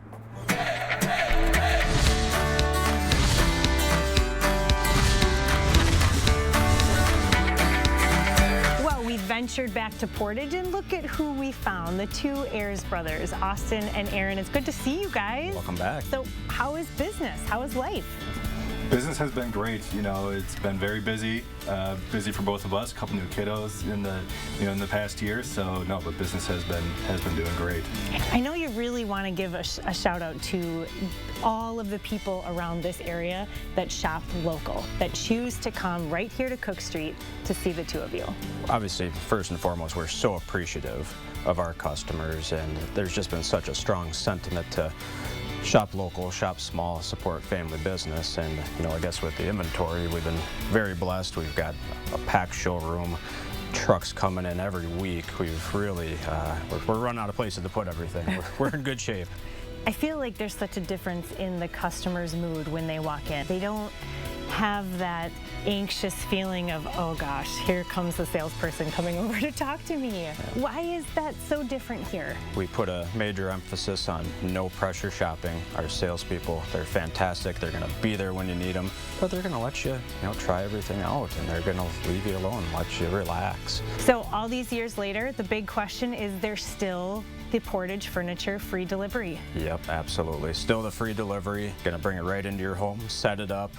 Well, we ventured back to Portage and look at who we found, the two Ayers brothers, Austin and Aaron. It's good to see you guys. Welcome back. So how is business? How is life? Business has been great. You know, it's been very busy, busy for both of us. A couple new kiddos in the past year. So no, but business has been doing great. I know you really want to give a shout out to all of the people around this area that shop local, that choose to come right here to Cook Street to see the two of you. Obviously, first and foremost, we're so appreciative of our customers, and there's just been such a strong sentiment to shop local, shop small, support family business. And I guess with the inventory, we've been very blessed. We've got a packed showroom, trucks coming in every week. We've really, we're running out of places to put everything. We're in good shape. I feel like there's such a difference in the customer's mood when they walk in. They don't have that anxious feeling of, oh gosh, here comes the salesperson coming over to talk to me. Why is that so different here? We put a major emphasis on no pressure shopping. Our salespeople, they're fantastic. They're gonna be there when you need them, but they're gonna let you, try everything out, and they're gonna leave you alone, let you relax. So all these years later, the big question is, there's still the Portage Furniture free delivery? Yep, absolutely. Still the free delivery. Gonna bring it right into your home, set it up,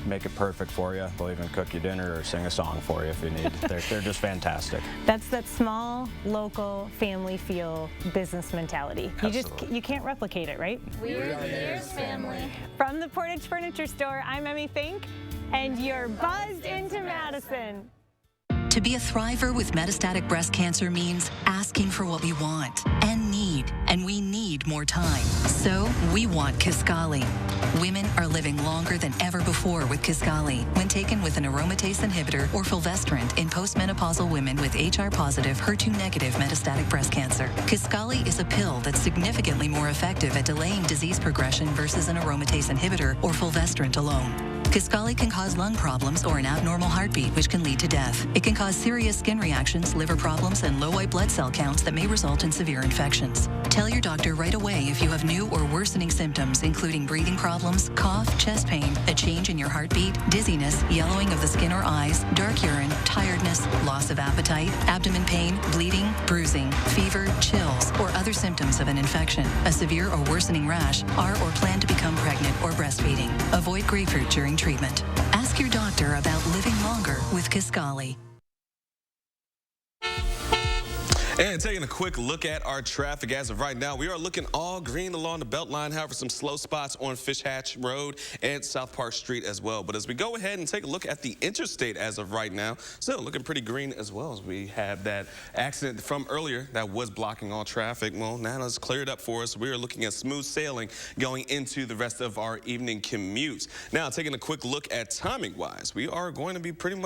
make it perfect for you. They'll even cook you dinner or sing a song for you if you need. They're just fantastic. That's that small, local, family feel business mentality. You can't replicate it, right? We're the Ayers family. From the Portage Furniture Store, I'm Emmy Fink, and you're buzzed into Madison. To be a thriver with metastatic breast cancer means asking for what we want and we need more time. So we want Kisqali. Women are living longer than ever before with Kisqali when taken with an aromatase inhibitor or fulvestrant in postmenopausal women with HR-positive, HER2-negative metastatic breast cancer. Kisqali is a pill that's significantly more effective at delaying disease progression versus an aromatase inhibitor or fulvestrant alone. Kisqali can cause lung problems or an abnormal heartbeat, which can lead to death. It can cause serious skin reactions, liver problems, and low white blood cell counts that may result in severe infections. Tell your doctor right away if you have new or worsening symptoms, including breathing problems, cough, chest pain, a change in your heartbeat, dizziness, yellowing of the skin or eyes, dark urine, tiredness, loss of appetite, abdomen pain, bleeding, bruising, fever, chills, or other symptoms of an infection, a severe or worsening rash, are or plan to become pregnant or breastfeeding. Avoid grapefruit during treatment. Ask your doctor about living longer with Kisqali. And taking a quick look at our traffic as of right now, we are looking all green along the Beltline. However, some slow spots on Fish Hatch Road and South Park Street as well. But as we go ahead and take a look at the interstate as of right now, still looking pretty green as well, as we have that accident from earlier that was blocking all traffic. Well, now it's cleared up for us. We are looking at smooth sailing going into the rest of our evening commute. Now, taking a quick look at timing-wise, we are going to be pretty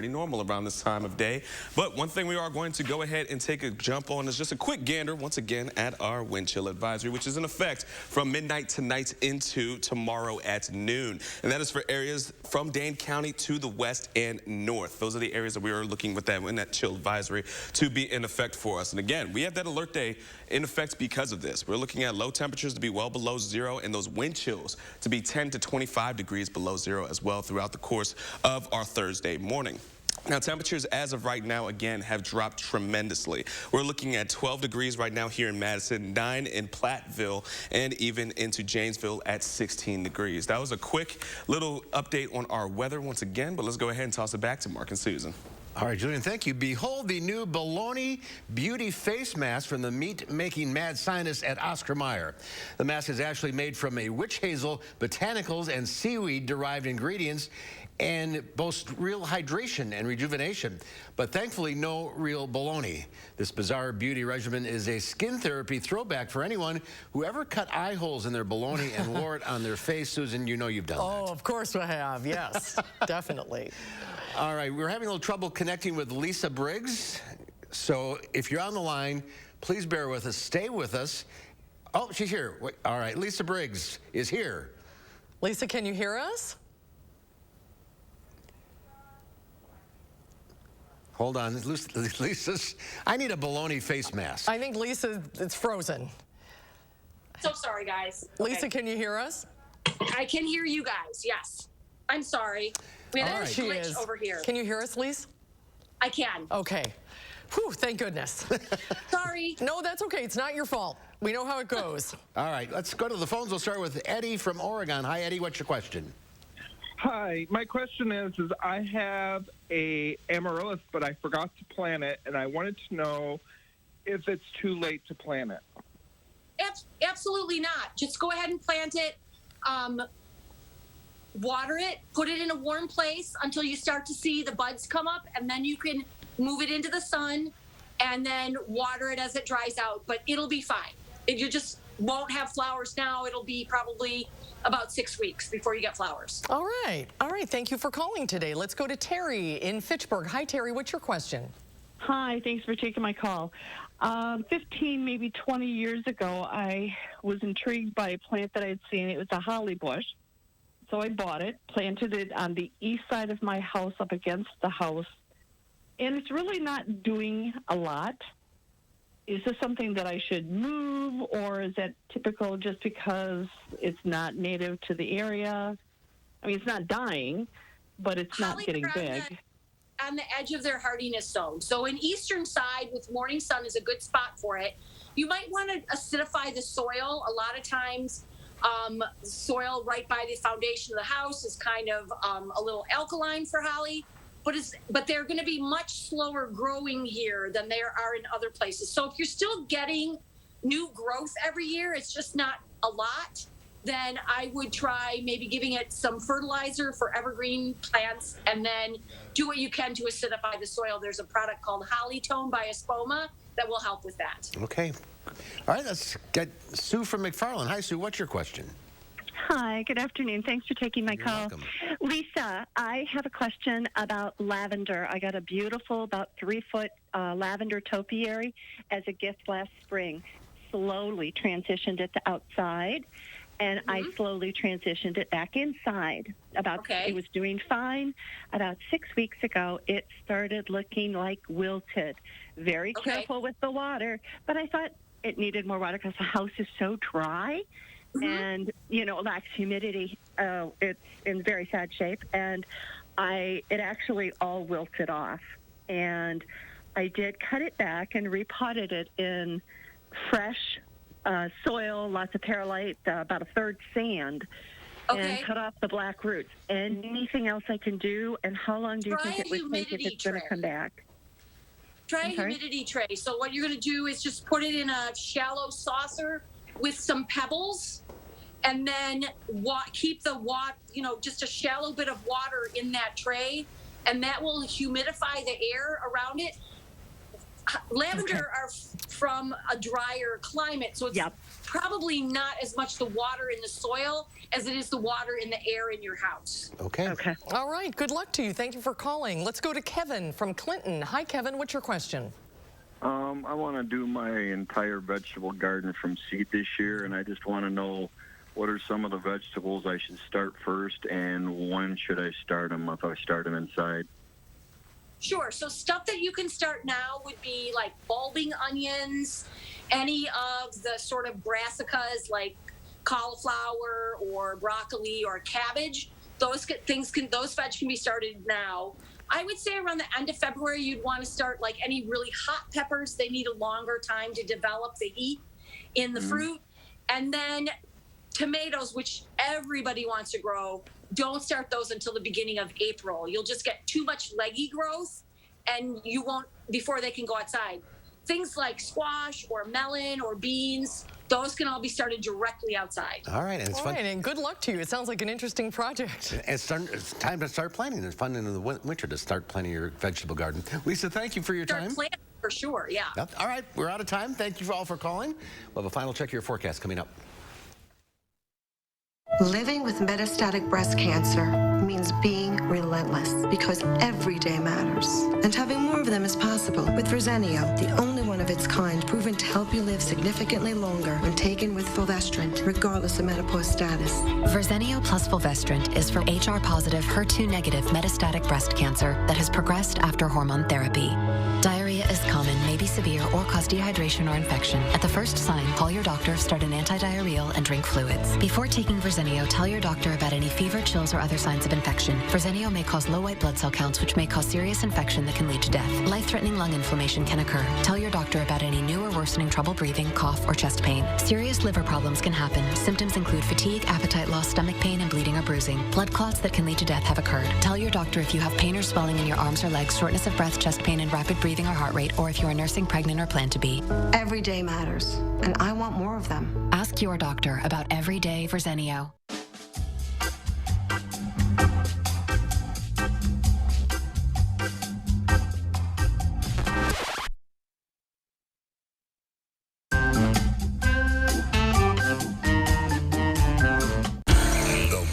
normal around this time of day. But one thing we are going to go ahead and take a jump on is just a quick gander once again at our wind chill advisory, which is in effect from midnight tonight into tomorrow at noon. And that is for areas from Dane County to the west and north. Those are the areas that we are looking with that in that chill advisory to be in effect for us. And again, we have that alert day in effect because of this. We're looking at low temperatures to be well below zero and those wind chills to be 10 to 25 degrees below zero as well throughout the course of our Thursday morning. Now, temperatures as of right now, again, have dropped tremendously. We're looking at 12 degrees right now here in Madison, 9 in Platteville, and even into Janesville at 16 degrees. That was a quick little update on our weather once again, but let's go ahead and toss it back to Mark and Susan. All right, Julian, thank you. Behold the new Bologna Beauty Face Mask from the meat-making mad scientists at Oscar Mayer. The mask is actually made from a witch hazel, botanicals, and seaweed-derived ingredients and boasts real hydration and rejuvenation, but thankfully no real bologna. This bizarre beauty regimen is a skin therapy throwback for anyone who ever cut eye holes in their bologna and wore it on their face. Susan, you know you've done that. Oh, of course I have, yes, definitely. All right, we're having a little trouble connecting with Lisa Briggs, so if you're on the line, please bear with us, stay with us. Oh, she's here. Wait, all right, Lisa Briggs is here. Lisa, can you hear us? Hold on, Lisa's, I need a bologna face mask. I think Lisa, it's frozen. So sorry, guys. Lisa, okay. Can you hear us? I can hear you guys, yes. I'm sorry. We had a glitch over here. Can you hear us, Lisa? I can. Okay. Whew, thank goodness. Sorry. No, that's okay. It's not your fault. We know how it goes. All right, let's go to the phones. We'll start with Eddie from Oregon. Hi, Eddie. What's your question? Hi, my question is I have a amaryllis, but I forgot to plant it, and I wanted to know if it's too late to plant it. Absolutely not. Just go ahead and plant it. Water it, put it in a warm place until you start to see the buds come up, and then you can move it into the sun and then water it as it dries out. But it'll be fine. If you just won't have flowers now, it'll be probably about 6 weeks before you get flowers. All right. All right. Thank you for calling today. Let's go to Terry in Fitchburg. Hi, Terry. What's your question? Hi. Thanks for taking my call. 15, maybe 20 years ago, I was intrigued by a plant that I had seen. It was a holly bush. So I bought it, planted it on the east side of my house up against the house. And it's really not doing a lot. Is this something that I should move, or is that typical just because it's not native to the area? I mean, it's not dying, but it's not getting big. On the edge of their hardiness zone. So an eastern side with morning sun is a good spot for it. You might want to acidify the soil. A lot of times, soil right by the foundation of the house is kind of a little alkaline for holly. But they're going to be much slower growing here than they are in other places. So if you're still getting new growth every year, it's just not a lot. then I would try maybe giving it some fertilizer for evergreen plants, and then do what you can to acidify the soil. There's a product called Halderson by Espoma that will help with that. Okay. All right, let's get Sue from McFarland. Hi, Sue. What's your question? Hi, good afternoon. Thanks for taking my call. Welcome. Lisa, I have a question about lavender. I got a beautiful, about 3-foot lavender topiary as a gift last spring. Slowly transitioned it to outside, and I slowly transitioned it back inside. It was doing fine. About 6 weeks ago, it started looking like wilted. Very careful with the water, but I thought it needed more water because the house is so dry. And, you know, it lacks humidity. It's in very sad shape. And it actually all wilted off. And I did cut it back and repotted it in fresh soil, lots of perlite, about a third sand, and cut off the black roots. Anything else I can do? And how long do you think it would take if it's going to come back? Try a humidity tray. So what you're going to do is just put it in a shallow saucer with some pebbles, and then keep the water, just a shallow bit of water in that tray, and that will humidify the air around it. Lavender are from a drier climate, so it's probably not as much the water in the soil as it is the water in the air in your house. Okay. All right. Good luck to you. Thank you for calling. Let's go to Kevin from Clinton. Hi, Kevin. What's your question? I want to do my entire vegetable garden from seed this year, and I just want to know what are some of the vegetables I should start first, and when should I start them if I start them inside? Sure. So stuff that you can start now would be like bulbing onions, any of the sort of brassicas like cauliflower or broccoli or cabbage. Those veg can be started now. I would say around the end of February, you'd want to start like any really hot peppers. They need a longer time to develop the heat in the fruit. And then tomatoes, which everybody wants to grow, don't start those until the beginning of April. You'll just get too much leggy growth, and you won't, before they can go outside. Things like squash or melon or beans, those can all be started directly outside. All right, and it's fun. All right, and good luck to you. It sounds like an interesting project. It's time to start planting. It's fun in the winter to start planting your vegetable garden. Lisa, thank you for your time. Planting for sure, yeah. Yep. All right, we're out of time. Thank you all for calling. We'll have a final check of your forecast coming up. Living with metastatic breast cancer means being relentless because every day matters. And having more of them is possible with Verzenio, the only one of its kind proven to help you live significantly longer when taken with fulvestrant, regardless of menopause status. Verzenio plus fulvestrant is for HR-positive, HER2-negative metastatic breast cancer that has progressed after hormone therapy. Diarrhea is common, may be severe, or cause dehydration or infection. At the first sign, call your doctor, start an antidiarrheal, and drink fluids. Before taking Verzenio, tell your doctor about any fever, chills, or other signs of infection. Verzenio may cause low white blood cell counts, which may cause serious infection that can lead to death. Life-threatening lung inflammation can occur. Tell your doctor about any new or worsening trouble breathing, cough, or chest pain. Serious liver problems can happen. Symptoms include fatigue, appetite loss, stomach pain, and bleeding or bruising. Blood clots that can lead to death have occurred. Tell your doctor if you have pain or swelling in your arms or legs, shortness of breath, chest pain, and rapid breathing or heart rate, or if you are nursing, pregnant, or plan to be. Every day matters, and I want more of them. Ask your doctor about everyday Verzenio.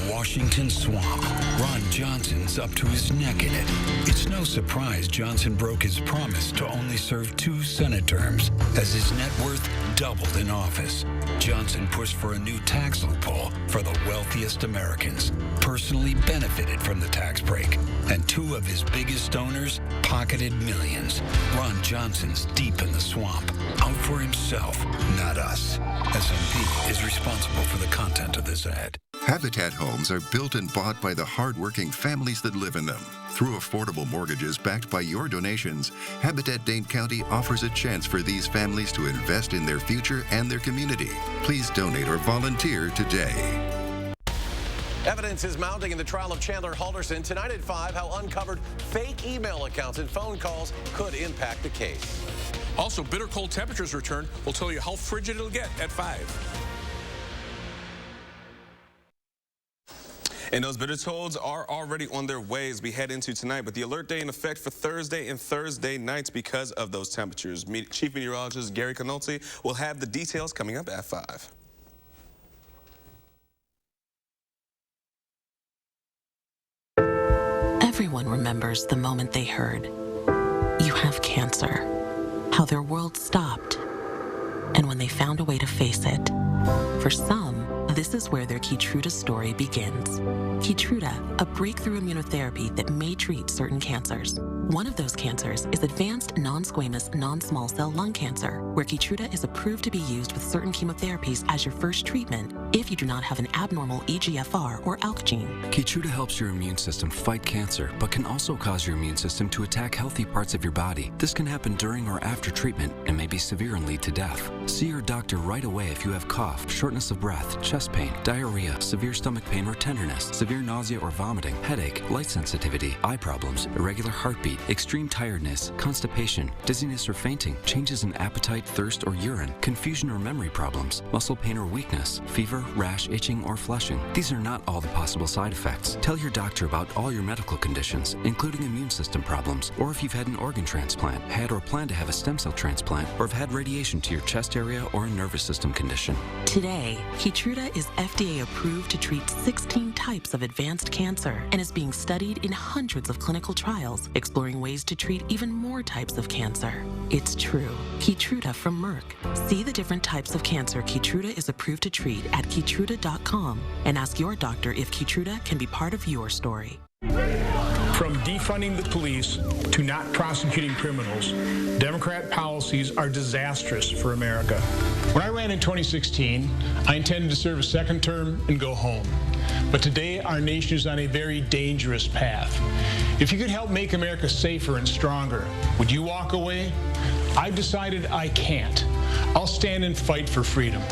Washington swamp. Ron Johnson's up to his neck in it. It's no surprise Johnson broke his promise to only serve 2 Senate terms as his net worth doubled in office. Johnson pushed for a new tax loophole for the wealthiest Americans, personally benefited from the tax break, and 2 of his biggest donors pocketed millions. Ron Johnson's deep in the swamp, out for himself, not us. SMP is responsible for the content of this ad. Habitat homes are built and bought by the hardworking families that live in them. Through affordable mortgages backed by your donations, Habitat Dane County offers a chance for these families to invest in their future and their community. Please donate or volunteer today. Evidence is mounting in the trial of Chandler Halderson. Tonight at 5, how uncovered fake email accounts and phone calls could impact the case. Also, bitter cold temperatures return. We'll tell you how frigid it'll get at 5. And those bitter colds are already on their way as we head into tonight, but the alert day in effect for Thursday and Thursday nights because of those temperatures. Chief Meteorologist Gary Canolti will have the details coming up at 5. Everyone remembers the moment they heard, "You have cancer," how their world stopped, and when they found a way to face it. For some, this is where their Keytruda story begins. Keytruda, a breakthrough immunotherapy that may treat certain cancers. One of those cancers is advanced non-squamous non-small cell lung cancer, where Keytruda is approved to be used with certain chemotherapies as your first treatment if you do not have an abnormal EGFR or ALK gene. Keytruda helps your immune system fight cancer, but can also cause your immune system to attack healthy parts of your body. This can happen during or after treatment and may be severe and lead to death. See your doctor right away if you have cough, shortness of breath, chest pain, diarrhea, severe stomach pain or tenderness, severe nausea or vomiting, headache, light sensitivity, eye problems, irregular heartbeat, extreme tiredness, constipation, dizziness or fainting, changes in appetite, thirst or urine, confusion or memory problems, muscle pain or weakness, fever, rash, itching or flushing. These are not all the possible side effects. Tell your doctor about all your medical conditions, including immune system problems, or if you've had an organ transplant, had or plan to have a stem cell transplant, or have had radiation to your chest area or a nervous system condition. Today, Keytruda is FDA approved to treat 16 types of advanced cancer and is being studied in hundreds of clinical trials, exploring ways to treat even more types of cancer. It's true. Keytruda from Merck. See the different types of cancer Keytruda is approved to treat at Keytruda.com and ask your doctor if Keytruda can be part of your story. From defunding the police to not prosecuting criminals, Democrat policies are disastrous for America. When I ran in 2016, I intended to serve a second term and go home. But today, our nation is on a very dangerous path. If you could help make America safer and stronger, would you walk away? I've decided I can't. I'll stand and fight for freedom.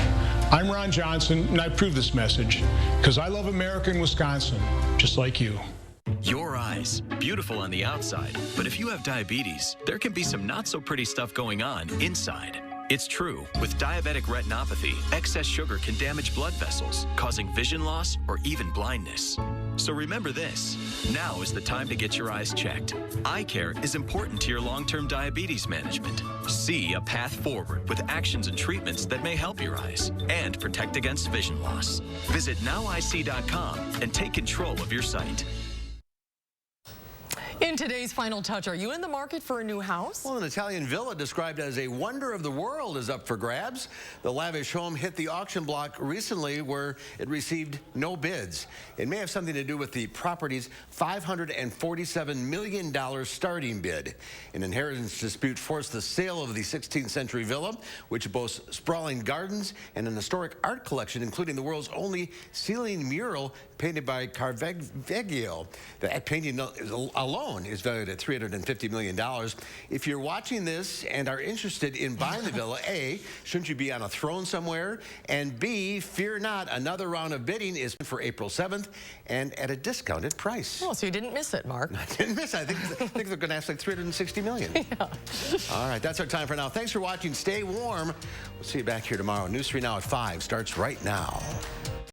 I'm Ron Johnson, and I approve this message because I love America and Wisconsin, just like you. Your eyes, beautiful on the outside, but if you have diabetes, there can be some not so pretty stuff going on inside. It's true, with diabetic retinopathy, excess sugar can damage blood vessels, causing vision loss or even blindness. So remember this, now is the time to get your eyes checked. Eye care is important to your long-term diabetes management. See a path forward with actions and treatments that may help your eyes and protect against vision loss. Visit nowic.com and take control of your sight. In today's Final Touch, are you in the market for a new house? Well, an Italian villa described as a wonder of the world is up for grabs. The lavish home hit the auction block recently where it received no bids. It may have something to do with the property's $547 million starting bid. An inheritance dispute forced the sale of the 16th century villa, which boasts sprawling gardens and an historic art collection, including the world's only ceiling mural painted by Caravaggio. That painting alone is valued at $350 million. If you're watching this and are interested in buying the villa, A, shouldn't you be on a throne somewhere? And B, fear not, another round of bidding is for April 7th and at a discounted price. Oh, so you didn't miss it, Mark. I didn't miss it. I think they're going to ask like $360 million. Yeah. All right, that's our time for now. Thanks for watching. Stay warm. We'll see you back here tomorrow. News 3 Now at 5 starts right now.